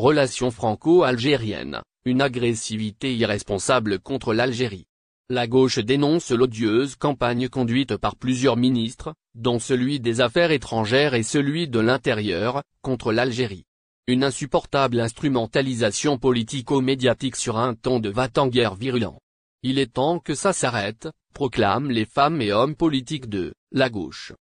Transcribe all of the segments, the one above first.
relations franco-algériennes, une agressivité irresponsable contre l'Algérie. La gauche dénonce l'odieuse campagne conduite par plusieurs ministres, dont celui des Affaires étrangères et celui de l'Intérieur, contre l'Algérie. Une insupportable instrumentalisation politico-médiatique sur un ton de va-t-en-guerre virulent. Il est temps que ça s'arrête, proclament les femmes et hommes politiques de la gauche.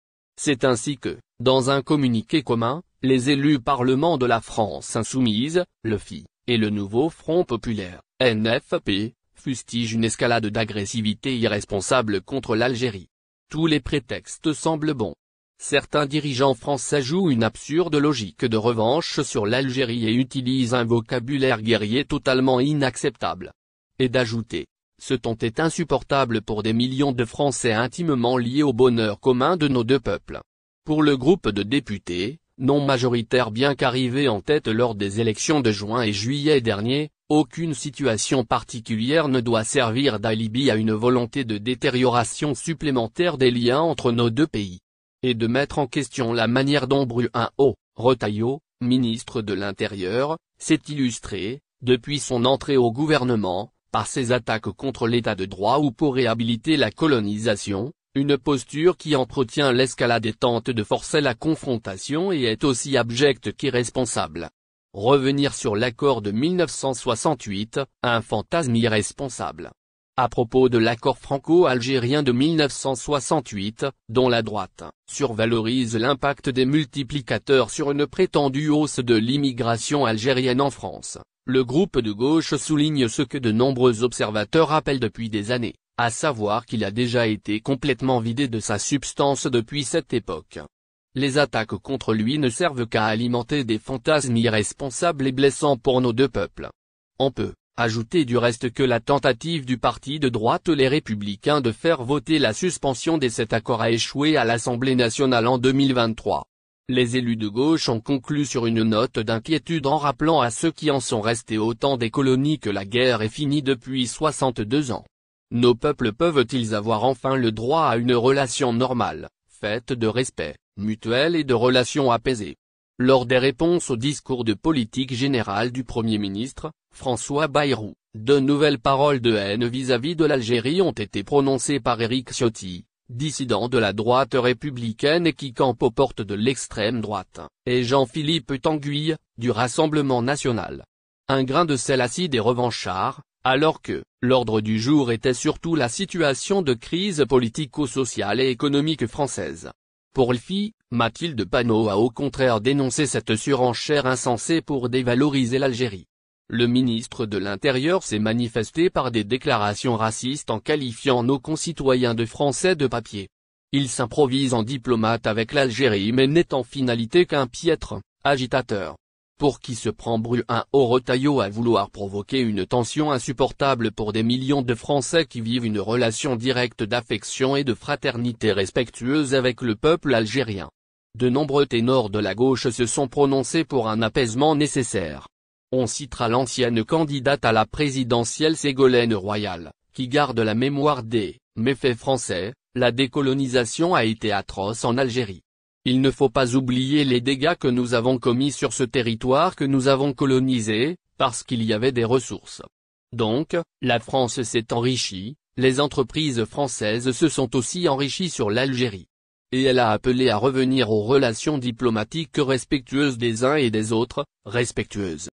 C'est ainsi que, dans un communiqué commun, les élus Parlement de la France insoumise, le FI, et le nouveau Front populaire, NFP, fustigent une escalade d'agressivité irresponsable contre l'Algérie. Tous les prétextes semblent bons. Certains dirigeants français jouent une absurde logique de revanche sur l'Algérie et utilisent un vocabulaire guerrier totalement inacceptable. Et d'ajouter, ce ton est insupportable pour des millions de Français intimement liés au bonheur commun de nos deux peuples. Pour le groupe de députés, non majoritaire bien qu'arrivé en tête lors des élections de juin et juillet dernier, aucune situation particulière ne doit servir d'alibi à une volonté de détérioration supplémentaire des liens entre nos deux pays. Et de mettre en question la manière dont Bruno Retailleau, ministre de l'Intérieur, s'est illustré, depuis son entrée au gouvernement, par ses attaques contre l'état de droit ou pour réhabiliter la colonisation, une posture qui entretient l'escalade et tente de forcer la confrontation et est aussi abjecte qu'irresponsable. Revenir sur l'accord de 1968, un fantasme irresponsable. À propos de l'accord franco-algérien de 1968, dont la droite survalorise l'impact des multiplicateurs sur une prétendue hausse de l'immigration algérienne en France, le groupe de gauche souligne ce que de nombreux observateurs rappellent depuis des années, à savoir qu'il a déjà été complètement vidé de sa substance depuis cette époque. Les attaques contre lui ne servent qu'à alimenter des fantasmes irresponsables et blessants pour nos deux peuples. On peut ajouter du reste que la tentative du parti de droite Les Républicains de faire voter la suspension de cet accord a échoué à l'Assemblée nationale en 2023. Les élus de gauche ont conclu sur une note d'inquiétude en rappelant à ceux qui en sont restés au temps des colonies que la guerre est finie depuis 62 ans. Nos peuples peuvent-ils avoir enfin le droit à une relation normale, faite de respect mutuel et de relations apaisées? Lors des réponses au discours de politique générale du Premier ministre, François Bayrou, de nouvelles paroles de haine vis-à-vis de l'Algérie ont été prononcées par Éric Ciotti, dissident de la droite républicaine et qui campe aux portes de l'extrême droite, et Jean-Philippe Tanguy, du Rassemblement national. Un grain de sel acide et revanchard, alors que l'ordre du jour était surtout la situation de crise politico-sociale et économique française. Pour LFI, Mathilde Panot a au contraire dénoncé cette surenchère insensée pour dévaloriser l'Algérie. Le ministre de l'Intérieur s'est manifesté par des déclarations racistes en qualifiant nos concitoyens de Français de papier. Il s'improvise en diplomate avec l'Algérie mais n'est en finalité qu'un piètre agitateur. Pour qui se prend Bruno Retailleau à vouloir provoquer une tension insupportable pour des millions de Français qui vivent une relation directe d'affection et de fraternité respectueuse avec le peuple algérien. De nombreux ténors de la gauche se sont prononcés pour un apaisement nécessaire. On citera l'ancienne candidate à la présidentielle Ségolène Royal, qui garde la mémoire des méfaits français. La décolonisation a été atroce en Algérie. Il ne faut pas oublier les dégâts que nous avons commis sur ce territoire que nous avons colonisé, parce qu'il y avait des ressources. Donc, la France s'est enrichie, les entreprises françaises se sont aussi enrichies sur l'Algérie. Et elle a appelé à revenir aux relations diplomatiques respectueuses des uns et des autres, respectueuses.